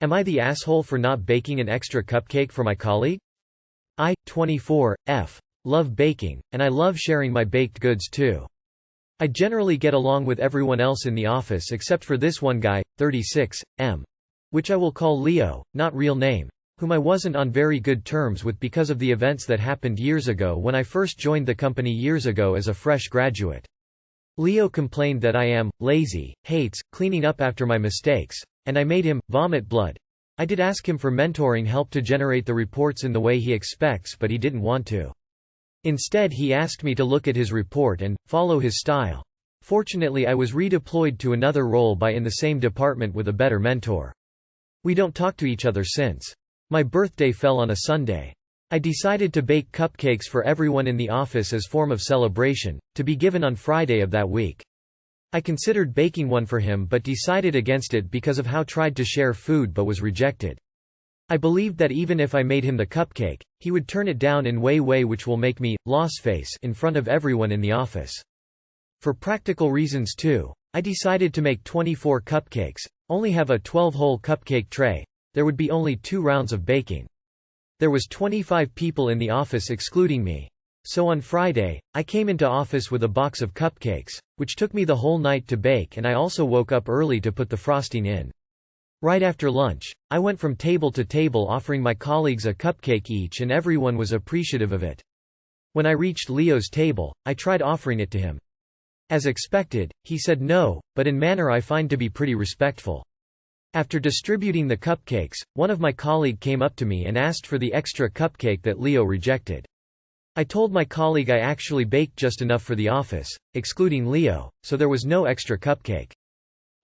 Am I the asshole for not baking an extra cupcake for my colleague? I, 24, f. love baking, and I love sharing my baked goods too. I generally get along with everyone else in the office except for this one guy, 36, m. which I will call Leo, not real name, whom I wasn't on very good terms with because of the events that happened years ago when I first joined the company years ago as a fresh graduate. Leo complained that I am lazy, hates cleaning up after my mistakes, and I made him vomit blood. I did ask him for mentoring help to generate the reports in the way he expects, but he didn't want to. Instead, he asked me to look at his report and follow his style. Fortunately, I was redeployed to another role in the same department with a better mentor. We don't talk to each other since. My birthday fell on a Sunday. I decided to bake cupcakes for everyone in the office as form of celebration, to be given on Friday of that week. I considered baking one for him but decided against it because of how tried to share food but was rejected. I believed that even if I made him the cupcake, he would turn it down in way which will make me loss face in front of everyone in the office. For practical reasons too, I decided to make 24 cupcakes, only have a 12-hole cupcake tray. There would be only 2 rounds of baking. There was 25 people in the office excluding me. So on Friday, I came into office with a box of cupcakes, which took me the whole night to bake, and I also woke up early to put the frosting in. Right after lunch, I went from table to table offering my colleagues a cupcake each, and everyone was appreciative of it. When I reached Leo's table, I tried offering it to him. As expected, he said no, but in manner I find to be pretty respectful. After distributing the cupcakes, one of my colleagues came up to me and asked for the extra cupcake that Leo rejected. I told my colleague I actually baked just enough for the office, excluding Leo, so there was no extra cupcake.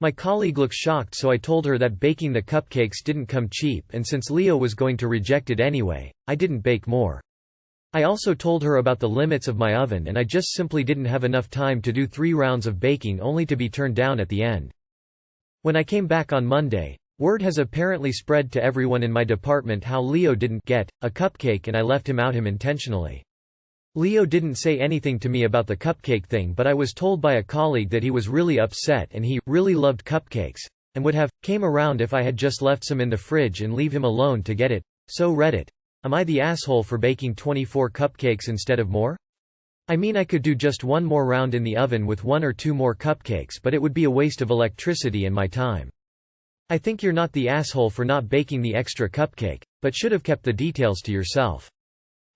My colleague looked shocked, so I told her that baking the cupcakes didn't come cheap, and since Leo was going to reject it anyway, I didn't bake more. I also told her about the limits of my oven, and I just simply didn't have enough time to do 3 rounds of baking only to be turned down at the end. When I came back on Monday, word has apparently spread to everyone in my department how Leo didn't get a cupcake and I left him out intentionally. Leo didn't say anything to me about the cupcake thing, but I was told by a colleague that he was really upset and he really loved cupcakes, and would have came around if I had just left some in the fridge and leave him alone to get it. So Reddit. Am I the asshole for baking 24 cupcakes instead of more? I mean, I could do just 1 more round in the oven with 1 or 2 more cupcakes, but it would be a waste of electricity and my time. I think you're not the asshole for not baking the extra cupcake, but should have kept the details to yourself.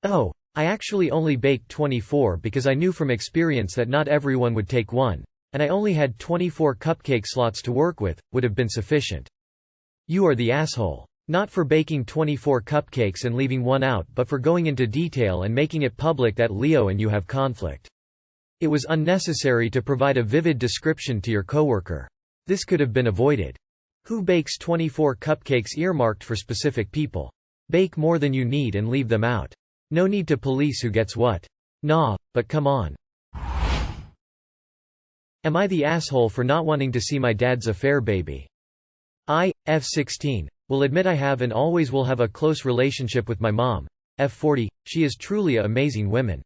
Oh, I actually only baked 24 because I knew from experience that not everyone would take one, and I only had 24 cupcake slots to work with, would have been sufficient. You are the asshole. Not for baking 24 cupcakes and leaving 1 out, but for going into detail and making it public that Leo and you have conflict. It was unnecessary to provide a vivid description to your coworker. This could have been avoided. Who bakes 24 cupcakes earmarked for specific people? Bake more than you need and leave them out. No need to police who gets what. Nah, but come on. Am I the asshole for not wanting to see my dad's affair baby? I, F16. Will admit I have and always will have a close relationship with my mom, F40, she is truly an amazing woman.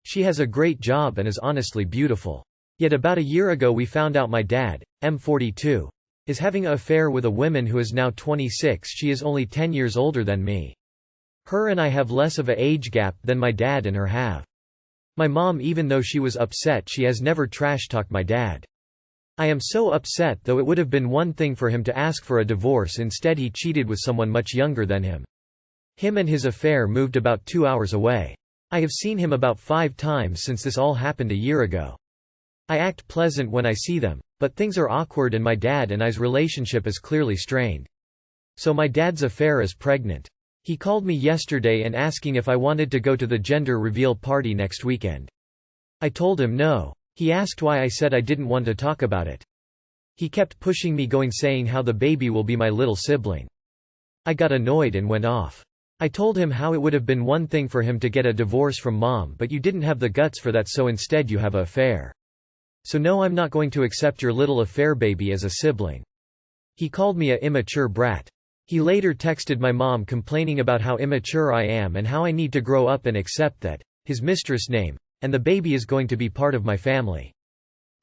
She has a great job and is honestly beautiful. Yet about a year ago we found out my dad, M42, is having an affair with a woman who is now 26. She is only 10 years older than me. Her and I have less of an age gap than my dad and her have. My mom, even though she was upset, she has never trash-talked my dad. I am so upset, though it would have been one thing for him to ask for a divorce. Instead he cheated with someone much younger than him. Him and his affair moved about 2 hours away. I have seen him about 5 times since this all happened a year ago. I act pleasant when I see them, but things are awkward and my dad and I's relationship is clearly strained. So my dad's affair is pregnant. He called me yesterday and asking if I wanted to go to the gender reveal party next weekend. I told him no. He asked why. I said I didn't want to talk about it. He kept pushing me going, saying how the baby will be my little sibling. I got annoyed and went off. I told him how it would have been one thing for him to get a divorce from mom, but you didn't have the guts for that, so instead you have an affair. So no, I'm not going to accept your little affair baby as a sibling. He called me a immature brat. He later texted my mom complaining about how immature I am and how I need to grow up and accept that his mistress name and the baby is going to be part of my family.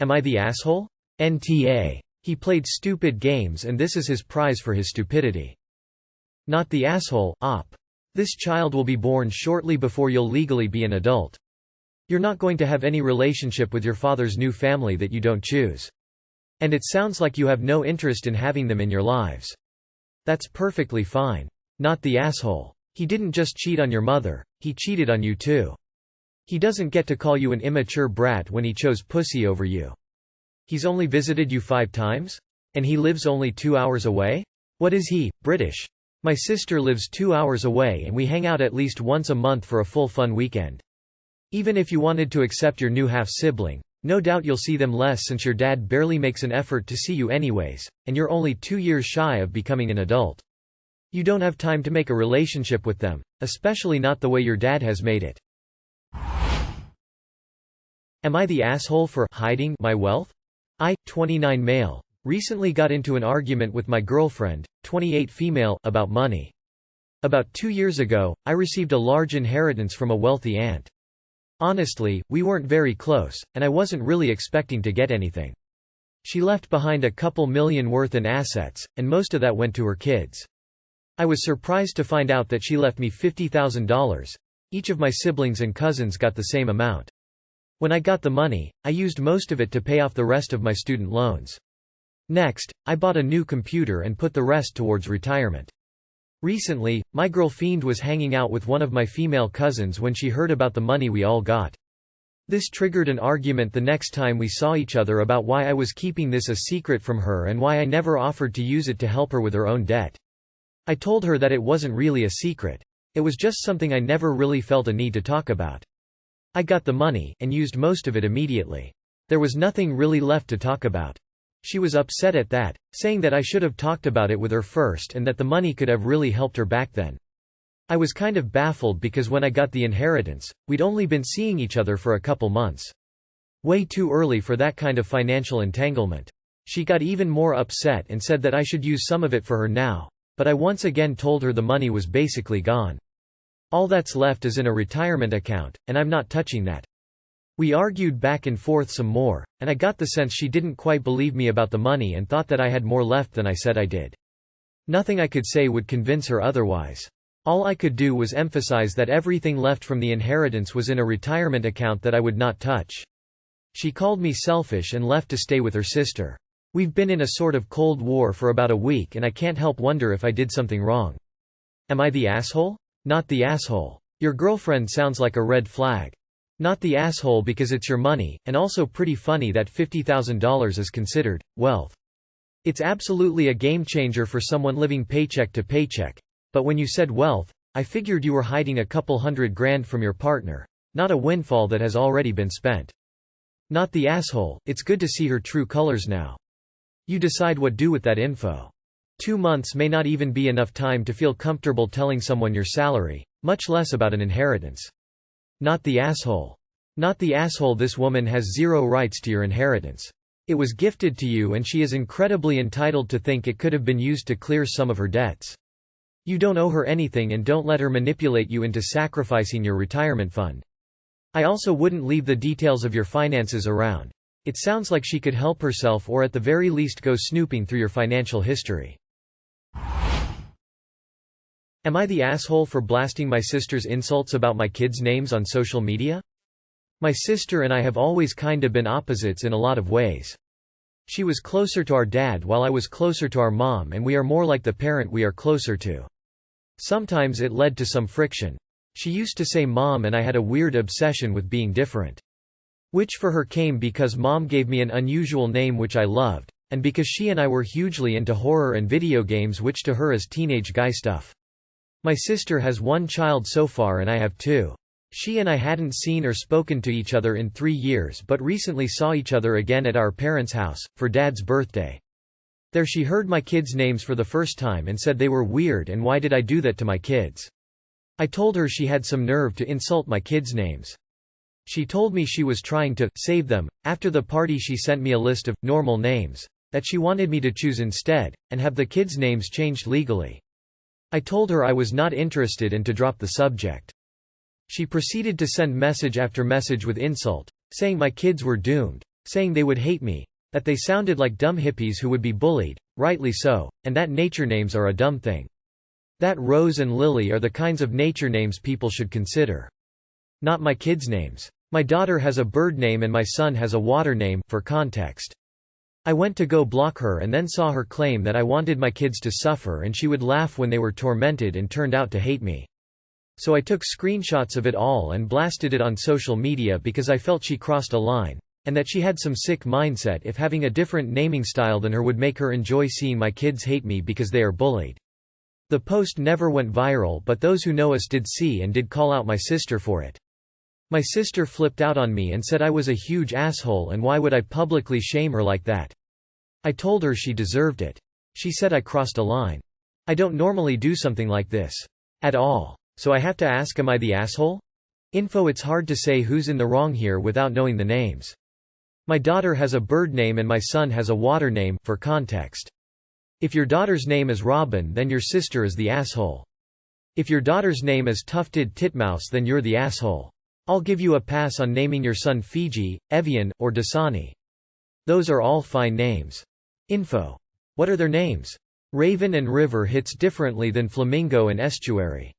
Am I the asshole? NTA. He played stupid games and this is his prize for his stupidity. Not the asshole, op. This child will be born shortly before you'll legally be an adult. You're not going to have any relationship with your father's new family that you don't choose. And it sounds like you have no interest in having them in your lives. That's perfectly fine. Not the asshole. He didn't just cheat on your mother, he cheated on you too. He doesn't get to call you an immature brat when he chose pussy over you. He's only visited you 5 times? And he lives only 2 hours away? What is he, British? My sister lives 2 hours away and we hang out at least once a month for a full fun weekend. Even if you wanted to accept your new half-sibling, no doubt you'll see them less since your dad barely makes an effort to see you anyways, and you're only 2 years shy of becoming an adult. You don't have time to make a relationship with them, especially not the way your dad has made it. Am I the asshole for hiding my wealth? I, 29 male, recently got into an argument with my girlfriend, 28 female, about money. About 2 years ago, I received a large inheritance from a wealthy aunt. Honestly, we weren't very close, and I wasn't really expecting to get anything. She left behind a couple million worth in assets, and most of that went to her kids. I was surprised to find out that she left me $50,000. Each of my siblings and cousins got the same amount. When I got the money, I used most of it to pay off the rest of my student loans. Next, I bought a new computer and put the rest towards retirement. Recently, my girlfriend was hanging out with one of my female cousins when she heard about the money we all got. This triggered an argument the next time we saw each other about why I was keeping this a secret from her and why I never offered to use it to help her with her own debt. I told her that it wasn't really a secret. It was just something I never really felt a need to talk about. I got the money, and used most of it immediately. There was nothing really left to talk about. She was upset at that, saying that I should have talked about it with her first and that the money could have really helped her back then. I was kind of baffled because when I got the inheritance, we'd only been seeing each other for a couple months. Way too early for that kind of financial entanglement. She got even more upset and said that I should use some of it for her now, but I once again told her the money was basically gone. All that's left is in a retirement account, and I'm not touching that. We argued back and forth some more, and I got the sense she didn't quite believe me about the money and thought that I had more left than I said I did. Nothing I could say would convince her otherwise. All I could do was emphasize that everything left from the inheritance was in a retirement account that I would not touch. She called me selfish and left to stay with her sister. We've been in a sort of cold war for about a week and I can't help wonder if I did something wrong. Am I the asshole? Not the asshole. Your girlfriend sounds like a red flag. Not the asshole because it's your money, and also pretty funny that $50,000 is considered wealth. It's absolutely a game changer for someone living paycheck to paycheck. But when you said wealth, I figured you were hiding a couple $100,000 from your partner, not a windfall that has already been spent. Not the asshole. It's good to see her true colors now. You decide what to do with that info. 2 months may not even be enough time to feel comfortable telling someone your salary, much less about an inheritance. Not the asshole. Not the asshole. This woman has zero rights to your inheritance. It was gifted to you and she is incredibly entitled to think it could have been used to clear some of her debts. You don't owe her anything and don't let her manipulate you into sacrificing your retirement fund. I also wouldn't leave the details of your finances around. It sounds like she could help herself or at the very least go snooping through your financial history. Am I the asshole for blasting my sister's insults about my kids' names on social media? My sister and I have always kinda been opposites in a lot of ways. She was closer to our dad while I was closer to our mom, and we are more like the parent we are closer to. Sometimes it led to some friction. She used to say Mom and I had a weird obsession with being different. Which for her came because Mom gave me an unusual name which I loved, and because she and I were hugely into horror and video games, which to her is teenage guy stuff. My sister has 1 child so far and I have 2. She and I hadn't seen or spoken to each other in 3 years but recently saw each other again at our parents' house, for Dad's birthday. There she heard my kids' names for the first time and said they were weird and why did I do that to my kids. I told her she had some nerve to insult my kids' names. She told me she was trying to save them. After the party she sent me a list of normal names that she wanted me to choose instead, and have the kids' names changed legally. I told her I was not interested and to drop the subject. She proceeded to send message after message with insult, saying my kids were doomed, saying they would hate me, That they sounded like dumb hippies who would be bullied, rightly so, and that nature names are a dumb thing. That Rose and Lily are the kinds of nature names people should consider. Not my kids' names. My daughter has a bird name and my son has a water name, for context. I went to go block her and then saw her claim that I wanted my kids to suffer and she would laugh when they were tormented and turned out to hate me. So I took screenshots of it all and blasted it on social media because I felt she crossed a line, and that she had some sick mindset if having a different naming style than her would make her enjoy seeing my kids hate me because they are bullied. The post never went viral, but those who know us did see and did call out my sister for it. My sister flipped out on me and said I was a huge asshole and why would I publicly shame her like that. I told her she deserved it. She said I crossed a line. I don't normally do something like this. At all. So I have to ask, am I the asshole? It's hard to say who's in the wrong here without knowing the names. My daughter has a bird name and my son has a water name, for context. If your daughter's name is Robin, then your sister is the asshole. If your daughter's name is Tufted Titmouse, then you're the asshole. I'll give you a pass on naming your son Fiji, Evian, or Dasani. Those are all fine names. What are their names? Raven and river hits differently than flamingo and estuary.